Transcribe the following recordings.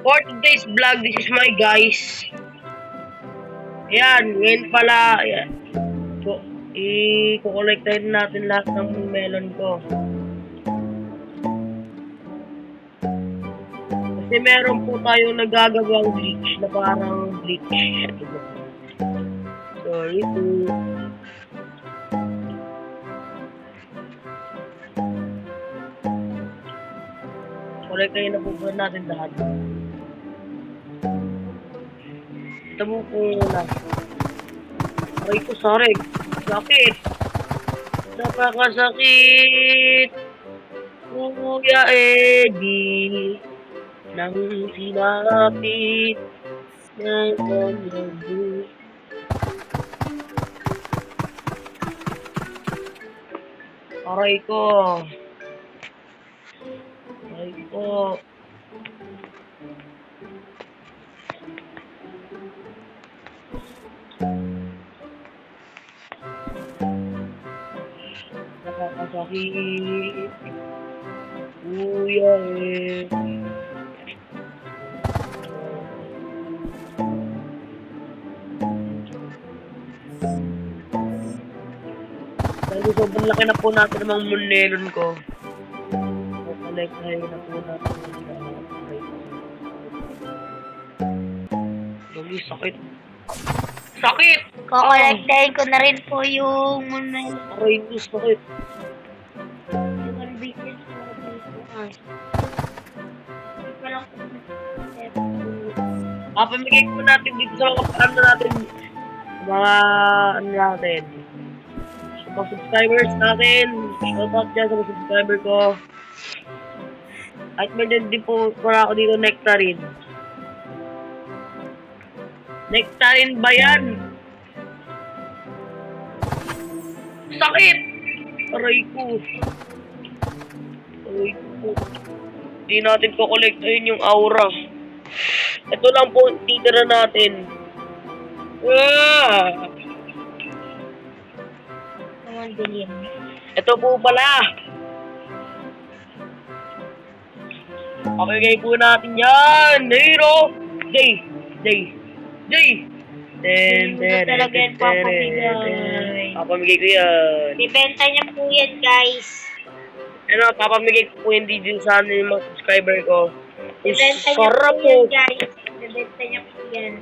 For today's vlog, this is my guys. Ayan, ngayon pala, ayan. So, i-collect natin lahat ng melon ko. Kasi meron po tayong nagagawang glitch na parang glitch. Sorry po. Collect na po natin lahat. Ito mo po na. Aray ko, sorry. Sakit. Napakasakit. Kuya Eddie. Nang sinapit ng kanyang buhay. Aray ko. Aray ko. Nakakasakit. Kuya Eddie. Dahil sobrang laki na po natin ng mga melon ko. Collect na po natin. Dali, sakit. Sakit! Kukolektahin ko na rin po yung melon. Aray ko, sakit. Yung business ko na po. Hindi pa lang po. Papamigay po natin dito sa mga ano natin. Mga ano natin. Sa mga subscribers natin. Shoutout dyan sa mga subscriber ko. At meron din po para ako dito nectarine. Nectarine ba yan? Sakit! Aray ko. Aray ko. Hindi natin kukolektahin yung aura. Ito lang po titira natin. Ah! Naman bilhin. Ito po pala. Pakigay po natin yan. Hero! Jay! Jay! Jay! Talaga yan, papamigay. Papamigay ko yan. Ibenta niya po yan, guys. Ano, papamigay ko po yan dito sa ano yung mga subscriber ko. Ibenta niya Sarap po po. yan, guys. Ibenta niya po yan.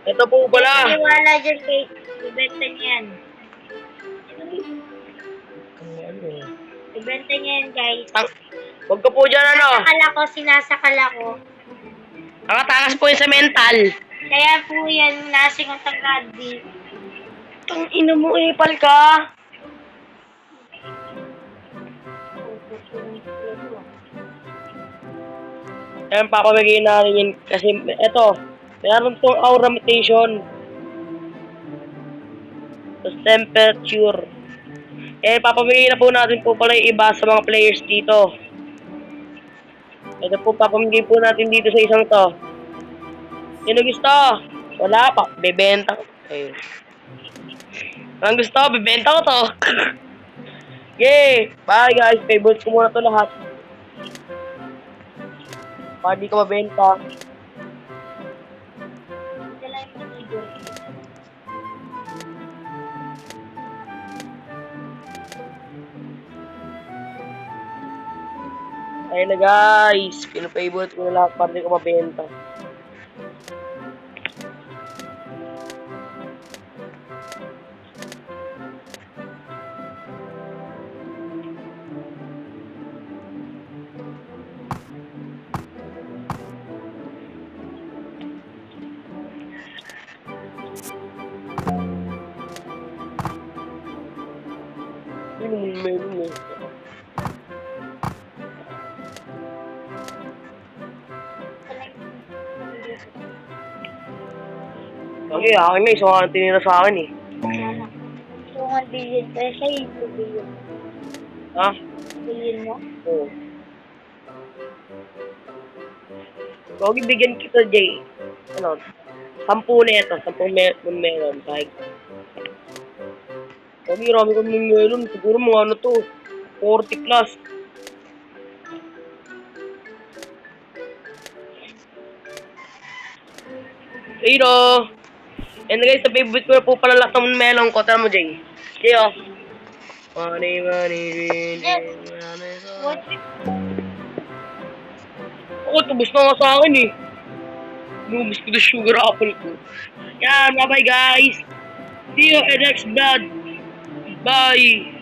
Ito po pala. Wala dyan, guys. Ibenta niya yan. Ano? Ibenta niya yan, guys. Huwag ka po dyan ano. Sinasakal ako. Nakatakas po yun sa mental. Kaya po yan, lasing ang tagadi. Itong ina mo, ipal ka. Ayan, papamigay natin yun. Kasi, eto, meron tong aura mutation. Tapos temperature. Eh, papamigay na po natin po pala yung iba sa mga players dito. Ito po, papamigay po natin dito sa isang to. Sino gusto? Wala pa. Bebenta ko. Ayun. Ang gusto, bebenta ko to. Okay. Bye guys. Favorites ko muna to lahat. Para di ka mabenta. Ayun na guys. Pino-favorite ko na lahat para di ka mabenta. Sino mo meron mo? Okay, akin na. Isang ang tinira sa akin eh. Tungan bilhin. Kaya siya yung bilhin. Ha? Bilhin mo? Oo. Huwag ibigyan kita, Jay. Ano? 10 na ito. 10 meron. Kahit. Huwag irami ko ng meron. Siguro mga ano to. 40 plus. Ayun o. And guys, sa favorite ko na po pala lahat ng melon ko. Tara mo, Jay. Jay o. Money, money, Yes. What? ako, tubos na nga sa akin eh. Lubos ko na sugar apple ko. Yan, bye-bye guys. See you in next vlog. Bye.